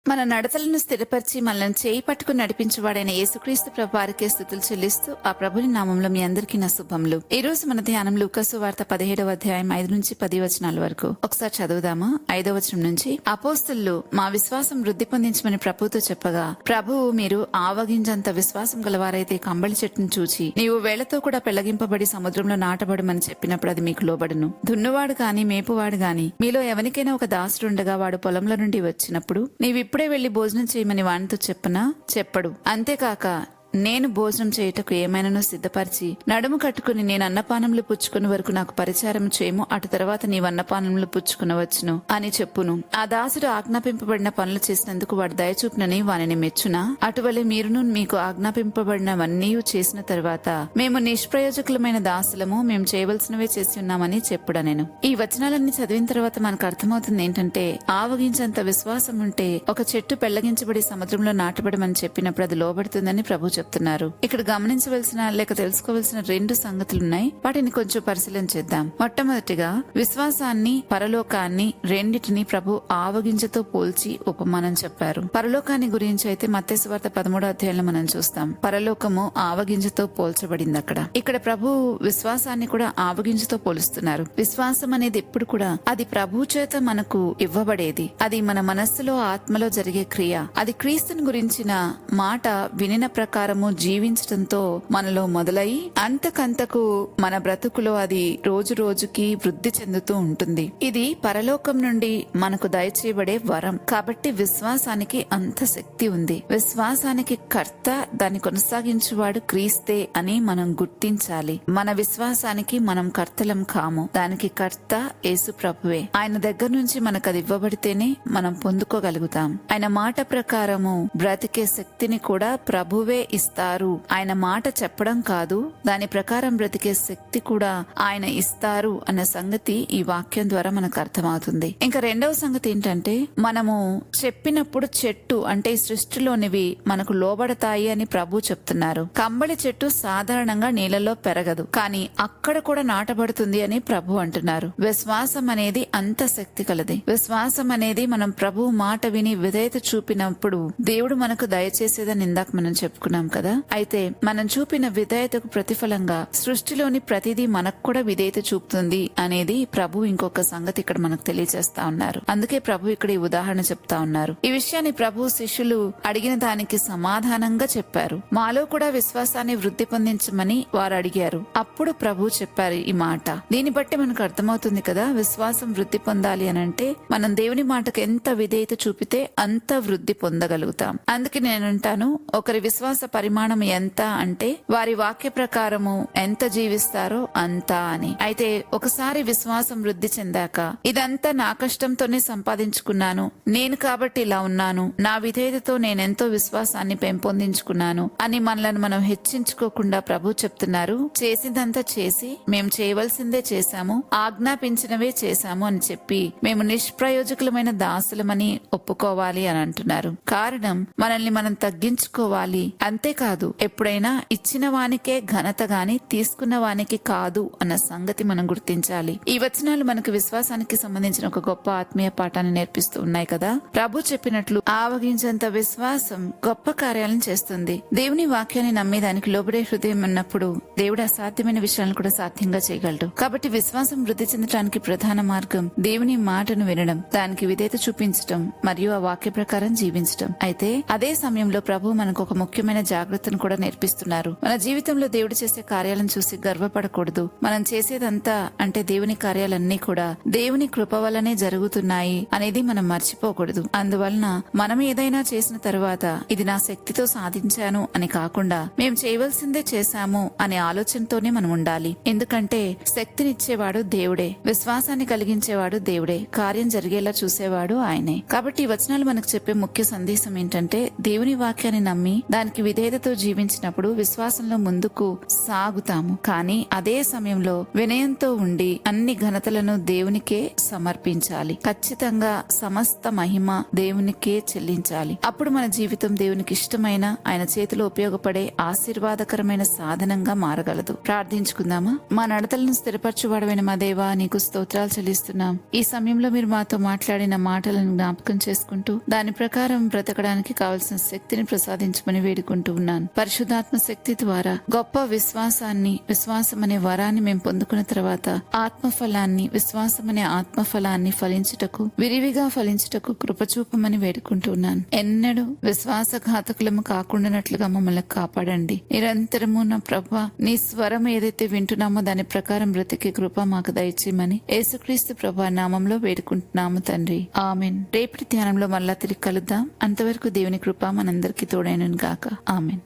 మన నడతలను స్థిరపరిచి మనల్ని చేయి పట్టుకుని నడిపించేవాడైన యేసుక్రీస్తు ప్రభు వారికే స్తుతులు చెల్లిస్తూ ఆ ప్రభుని నామంలో మీ అందరికీ నా శుభములు. ఈ రోజు మన ధ్యానం లూకాసు వార్త 17వ అధ్యాయం 5 నుంచి 10 వచనాల వరకు ఒకసారి చదువుదామా. 5వ వచనం నుంచి, అపోస్తలులు మా విశ్వాసం వృద్ధి పొందించమని ప్రభుతో చెప్పగా, ప్రభువు మీరు ఆవగింజంత విశ్వాసం గలవారైతే కంబళి చెట్టును చూచి నీవు వేళ్లతో కూడా పెళ్లగింపబడి సముద్రంలో నాటబడమని చెప్పినప్పుడు అది మీకు లోబడును. దున్నువాడు గాని మేపువాడు గాని మీలో ఎవరికైనా ఒక దాసుడుండగా వాడు పొలంలో నుండి వచ్చినప్పుడు నీవిప్పుడే వెళ్లి భోజనం చేయమని వానితో చెప్పడు. అంతేకాక నేను భోజనం చేయుటకు ఏమైనాను సిద్ధపరిచి నడుము కట్టుకుని నేను అన్నపానములు పుచ్చుకుని వరకు నాకు పరిచారం చేయము, అటు తర్వాత నీవు అన్నపానములు పుచ్చుకునవచ్చును అని చెప్పును. ఆ దాసుడు ఆజ్ఞాపింపబడిన పనులు చేసినందుకు వాడు దయచూపునని వానిని మెచ్చునా? అటువలే మీరును మీకు ఆజ్ఞాపింపబడినవన్నీ చేసిన తర్వాత మేము నిష్ప్రయోజకులమైన దాసులము, మేము చేయవలసినవే చేసి ఉన్నామని చెప్పుడనెను. ఈ వచనాలన్నీ చదివిన తర్వాత మనకు అర్థమవుతుంది ఏంటంటే, ఆవగించంత విశ్వాసం ఉంటే ఒక చెట్టు పెళ్లగించబడి సముద్రంలో నాటబడమని చెప్పినప్పుడు అది లోబడుతుందని ప్రభు చెప్తున్నారు. ఇక్కడ గమనించవలసిన లేక తెలుసుకోవలసిన 2 సంగతులున్నాయి. వాటిని కొంచెం పరిశీలన చేద్దాం. మొట్టమొదటిగా విశ్వాసాన్ని, పరలోకాన్ని రెండిటిని ప్రభు ఆవగింజతో పోల్చి ఉపమానం చెప్పారు. పరలోకాన్ని గురించి అయితే మత్తయి సువార్త 13వ అధ్యాయంలో మనం చూస్తాం. పరలోకము ఆవగింజతో పోల్చబడింది. ఇక్కడ ప్రభు విశ్వాసాన్ని కూడా ఆవగింజతో పోలుస్తున్నారు. విశ్వాసం అనేది ఎప్పుడు కూడా అది ప్రభు చేత మనకు ఇవ్వబడేది. అది మన మనస్సులో, ఆత్మలో జరిగే క్రియ. అది క్రీస్తుని గురించిన మాట వినిన ప్రకారము జీవించడంతో మనలో మొదలై అంతకంతకు మన బ్రతుకులో అది రోజు రోజుకి వృద్ధి చెందుతూ ఉంటుంది. ఇది పరలోకం నుండి మనకు దయచేయబడే వరం. కాబట్టి విశ్వాసానికి అంత శక్తి ఉంది. విశ్వాసానికి కర్త, దాన్ని కొనసాగించేవాడు క్రీస్తే అని మనం గుర్తించాలి. మన విశ్వాసానికి మనం కర్తలం కాము. దానికి కర్త యేసు ప్రభువే. ఆయన దగ్గర నుంచి మనకు అది ఇవ్వబడితేనే మనం పొందుకోగలుగుతాం. ఆయన మాట ప్రకారము బ్రతికే శక్తిని కూడా ప్రభువే ఇస్తారు. ఆయన మాట చెప్పడం కాదు, దాని ప్రకారం బ్రతికే శక్తి కూడా ఆయన ఇస్తారు అన్న సంగతి ఈ వాక్యం ద్వారా మనకు అర్థమవుతుంది. ఇంకా రెండవ సంగతి ఏంటంటే, మనము చెప్పినప్పుడు చెట్టు అంటే ఈ సృష్టిలోనివి మనకు లోబడతాయి అని ప్రభు చెప్తున్నారు. కంబళి చెట్టు సాధారణంగా నీళ్ళలో పెరగదు, కానీ అక్కడ కూడా నాటబడుతుంది అని ప్రభు అంటున్నారు. విశ్వాసం అనేది అంత శక్తి కలది. విశ్వాసం అనేది మనం ప్రభు మాట విని విధేయత చూపినప్పుడు దేవుడు మనకు దయచేసేదని ఇందాక మనం చెప్పుకున్నాం కదా. అయితే మనం చూపిన విధేయతకు ప్రతిఫలంగా సృష్టిలోని ప్రతిదీ మనకు కూడా విధేయత చూపుతుంది అనేది ప్రభు ఇంకొక సంగతి ఇక్కడ మనకు తెలియజేస్తా ఉన్నారు. అందుకే ప్రభు ఇక్కడ ఈ ఉదాహరణ చెప్తా ఉన్నారు. ఈ విషయాన్ని ప్రభు శిష్యులు అడిగిన దానికి సమాధానంగా చెప్పారు. మాలో కూడా విశ్వాసాన్ని వృద్ధి పొందించమని వారు అడిగారు. అప్పుడు ప్రభు చెప్పారు ఈ మాట. దీన్ని బట్టి మనకు అర్థమవుతుంది కదా, విశ్వాసం వృద్ధి పొందాలి అనంటే మనం దేవుని మాటకు ఎంత విధేయత చూపితే అంత వృద్ధి పొందగలుగుతాం. అందుకే నేనంటాను, ఒకరి విశ్వాస పరిమాణం ఎంత అంటే వారి వాక్య ప్రకారము ఎంత జీవిస్తారో అంత అని. అయితే ఒకసారి విశ్వాసం వృద్ధి చెందాక ఇదంతా నా కష్టంతోనే సంపాదించుకున్నాను, నేను కాబట్టి ఇలా ఉన్నాను, నా విధేయతతో నేనెంతో విశ్వాసాన్ని పెంపొందించుకున్నాను అని మనలను మనం హెచ్చించుకోకుండా ప్రభు చెప్తున్నారు, చేసిందంతా చేసి మేము చేయవలసిందే చేశాము, ఆజ్ఞాపించినవే చేశాము అని చెప్పి మేము నిష్ప్రయోజకులమైన దాసులమని ఒప్పుకోవాలి అని అంటున్నారు. కారణం మనల్ని మనం తగ్గించుకోవాలి. అంతేకాదు, ఎప్పుడైనా ఇచ్చిన వానికే ఘనత గాని తీసుకున్న వానికి కాదు అన్న సంగతి మనం గుర్తించాలి. ఈ వచనాలు మనకు విశ్వాసానికి సంబంధించిన ఒక గొప్ప ఆత్మీయ పాఠాన్ని నేర్పిస్తూ ఉన్నాయి కదా. ప్రభు చెప్పినట్లు ఆవగించంత విశ్వాసం గొప్ప కార్యాలను చేస్తుంది. దేవుని వాక్యాన్ని నమ్మే దానికి లోబడే హృదయం ఉన్నప్పుడు దేవుడు అసాధ్యమైన విషయాలను కూడా సాధ్యంగా చేయగలడు. కాబట్టి విశ్వాసం వృద్ధి చెందడానికి ప్రధాన మార్గం దేవుని మాటను వినడం, దానికి విధేయత చూపించడం మరియు ఆ వాక్య ప్రకారం జీవించడం. అయితే అదే సమయంలో ప్రభు మనకు ఒక ముఖ్యమైన జాగ్రత్తను కూడా నేర్పిస్తున్నారు. మన జీవితంలో దేవుడు చేసే కార్యాలను చూసి గర్వపడకూడదు. మనం చేసేదంతా అంటే దేవుని కార్యాలన్నీ కూడా దేవుని కృప వల్లనే జరుగుతున్నాయి అనేది మనం మర్చిపోకూడదు. అందువలన మనం ఏదైనా చేసిన తర్వాత ఇది నా శక్తితో సాధించాను అని కాకుండా మేము చేయవలసిందే చేశాము అనే ఆలోచనతోనే మనం ఉండాలి. ఎందుకంటే శక్తినిచ్చేవాడు దేవుడే, విశ్వాసాన్ని కలిగించేవాడు దేవుడే, కార్యం జరిగేలా చూసేవాడు ఆయనే. కాబట్టి ఈ వచనాలు మనకు చెప్పే ముఖ్య సందేశం ఏంటంటే, దేవుని వాక్యాన్ని నమ్మి దానికి విధేయత విధేయతతో జీవించినప్పుడు విశ్వాసంలో ముందుకు సాగుతాము. కానీ అదే సమయంలో వినయంతో ఉండి అన్ని ఘనతలను దేవునికే సమర్పించాలి. ఖచ్చితంగా సమస్త మహిమ దేవునికే చెల్లించాలి. అప్పుడు మన జీవితం దేవునికి ఇష్టమైన, ఆయన చేతిలో ఉపయోగపడే ఆశీర్వాదకరమైన సాధనంగా మారగలదు. ప్రార్థించుకుందామా? మా నడతలను స్థిరపరచువాడమైన మా దేవా, నీకు స్తోత్రాలు చెల్లిస్తున్నాం. ఈ సమయంలో మీరు మాతో మాట్లాడిన మాటలను జ్ఞాపకం చేసుకుంటూ దాని ప్రకారం బ్రతకడానికి కావలసిన శక్తిని ప్రసాదించమని వేడుకుంటూ ఉన్నాను. పరిశుద్ధాత్మ శక్తి ద్వారా గొప్ప విశ్వాసం అనే వరాన్ని మేము పొందుకున్న తర్వాత ఆత్మఫలాన్ని, విశ్వాసం అనే ఆత్మఫలాన్ని ఫలించుటకు, విరివిగా ఫలించుటకు కృపచూపమని వేడుకుంటున్నాను. ఎన్నడూ విశ్వాసఘాతకులము కాకుండానట్లుగా మమ్మల్ని కాపాడండి. నిరంతరము నా ప్రభా, నీ స్వరం ఏదైతే వింటున్నామో దాని ప్రకారం బ్రతికే కృప మాకు దయచేయమని యేసుక్రీస్తు ప్రభా నామంలో వేడుకుంటున్నాము తండ్రి. ఆమెన్. రేపటి ధ్యానంలో మళ్ళా తిరిగి కలుద్దాం. అంతవరకు దేవుని కృప మనందరికీ తోడైనను గాక. ఆమెన్.